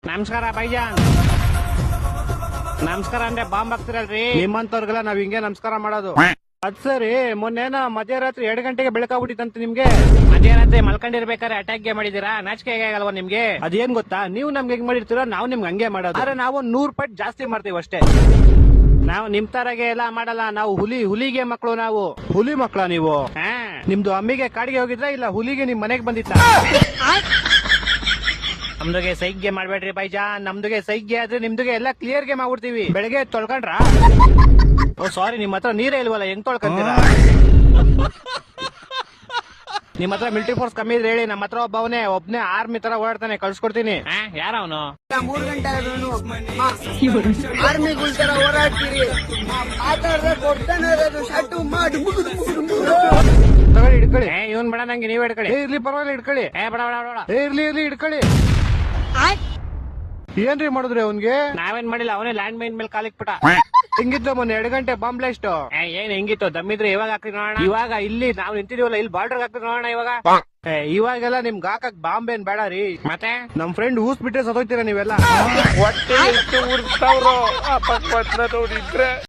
ನಮಸ್ಕಾರ ಬೈಜಾನ್. ನಮಸ್ಕಾರ ಅಂದ್ರೆ ಬಾಂಬ್ ಹಾಕ್ತಿರಲ್ರಿ, ನಿಮ್ಮಂತವ್ರಿಗೆಲ್ಲ ನಾವ್ ಹಿಂಗೆ ನಮಸ್ಕಾರ ಮಾಡೋದು. ಅದ್ ಸರಿ, ಮೊನ್ನೆನ ಮಧ್ಯರಾತ್ರಿ 2 ಗಂಟೆಗೆ ಬೆಳಕಾಗ್ಬಿಟ್ಟಿತ್ತಂತ ನಿಮ್ಗೆ. ಮಧ್ಯರಾತ್ರಿ ಮಲ್ಕೊಂಡಿರ್ಬೇಕಾದ್ರೆ ಅಟ್ಯಾಕ್ ಮಾಡಿದೀರಾ? ನಾಚಿಕೆ ಆಗಲ್ವಾ ನಿಮ್ಗೆ? ಅದೇನ್ ಗೊತ್ತಾ, ನೀವು ನಮ್ಗೆ ಹೆಂಗ್ ಮಾಡಿರ್ತೀರೋ ನಾವು ನಿಮ್ಗೆ ಹಂಗೆ ಮಾಡೋದು. ಆದ್ರೆ ನಾವು 100 ಪಟ್ಟು ಜಾಸ್ತಿ ಮಾಡ್ತೀವಿ ಅಷ್ಟೇ. ನಾವು ನಿಮ್ ತರಗೆ ಎಲ್ಲ ಮಾಡಲ್ಲ. ನಾವು ಹುಲಿಗೆ ಮಕ್ಕಳು. ನಾವು ಹುಲಿ ಮಕ್ಕಳ ನೀವು? ನಿಮ್ದು ಅಮ್ಮಿಗೆ ಕಾಡಿಗೆ ಹೋಗಿದ್ರ ಇಲ್ಲ ಹುಲಿಗೆ ನಿಮ್ ಮನೆಗ್ ಬಂದಿತ್ತ? ನಮ್ದುಗೆ ಸೈಗ್ಗೆ ಮಾಡ್ಬೇಡ್ರಿ ಬೈಜಾನ್. ನಮ್ದುಗೆ ಸೈಗ್ಗೆ ಆದ್ರೆ ನಿಮ್ದುಗೆ ಎಲ್ಲ ಕ್ಲಿಯರ್ ಗೆ ಮಾಡ್ಬಿಡ್ತೀವಿ. ಬೆಳಗ್ಗೆ ತೊಳ್ಕೊಂಡ್ರ? ಓ ಸಾರಿ, ನಿಮ್ ಹತ್ರ ನೀರೇ ಇಲ್ವಲ್ಲ, ಹೆಂಗ್ ತೊಳ್ಕೊಂತೀರಾ? ನಿಮ್ ಹತ್ರ ಮಿಲಿಟರಿ ಫೋರ್ಸ್ ಕಮ್ಮಿ ಇದ್ರೆ ಹೇಳಿ, ನಮ್ಮ ಹತ್ರ ಒಬ್ನೇ ಆರ್ಮಿ ತರ ಓಡಾಡ್ತಾನೆ, ಕಳ್ಸ್ಕೊಡ್ತೀನಿ. ಯಾರ ಅವನು? 3 ಗಂಟೆ ಆರ್ಮಿಗಳ ತರ ಓಡಾಡ್ತೀರಿ, ಕೊಡ್ತಾನೆ ಇರೋದು ಶರ್ಟು ಮಾಡಿ ತಗೊಳ್ಳಿ, ಹಿಡ್ಕೊಳ್ಳಿ. ಇವನ್ ಬೇಡ, ನಂಗೆ ನೀವ್ ಹಿಡ್ಕೊಳ್ಳಿ. ಇರ್ಲಿ ಪರವಾಗಿಲ್ಲ, ಹಿಡ್ಕೊಳ್ಳಿ. ಬೇಡ ಬೇಡ ಬೇಡ, ಇರ್ಲಿ ಹಿಡ್ಕೊಳ್ಳಿ. ಏನ್ರಿ ಮಾಡಿದ್ರಿ ಅವನ್ಗೆ? ನಾವೇನ್ ಮಾಡಿಲ್ಲ, ಅವನೇ ಲ್ಯಾಂಡ್ ಮೈನ್ ಮೇಲೆ ಕಾಲಿಕ್ಬಿಟ್ಟ. ಹೆಂಗಿತ್ತು ಮೊನ್ನೆ 2 ಗಂಟೆ ಬಾಂಬ್ ಬ್ಲಾಸ್ಟ್? ಏನ್ ಹೆಂಗಿತ್ತು? ದಮ್ಮಿದ್ರೆ ಇವಾಗ ಹಾಕಿ ನೋಡೋಣ. ಇವಾಗ ಇಲ್ಲಿ ನಾವು ನಿಂತಿದೀವಲ್ಲ, ಇಲ್ಲಿ ಬಾರ್ಡರ್ ಹಾಕಿ ನೋಡೋಣ ಇವಾಗ. ಇವಾಗೆಲ್ಲ ನಿಮ್ಗೆ ಹಾಕಕ್ ಬಾಂಬ್ ಏನ್ ಬೇಡ ರೀ. ಮತ್ತೆ ನಮ್ ಫ್ರೆಂಡ್ ಊಸ್ ಬಿಟ್ರೆ ಸತ್ತೋಯ್ತೀರಾ ನೀವೆಲ್ಲ. ಹೊಟ್ಟೆ ಎಷ್ಟು ಉರ್ಸ್ತಾವ್ರೋ ಆ ಪಕ್ಕ ನೋಡಿದ್ರೆ.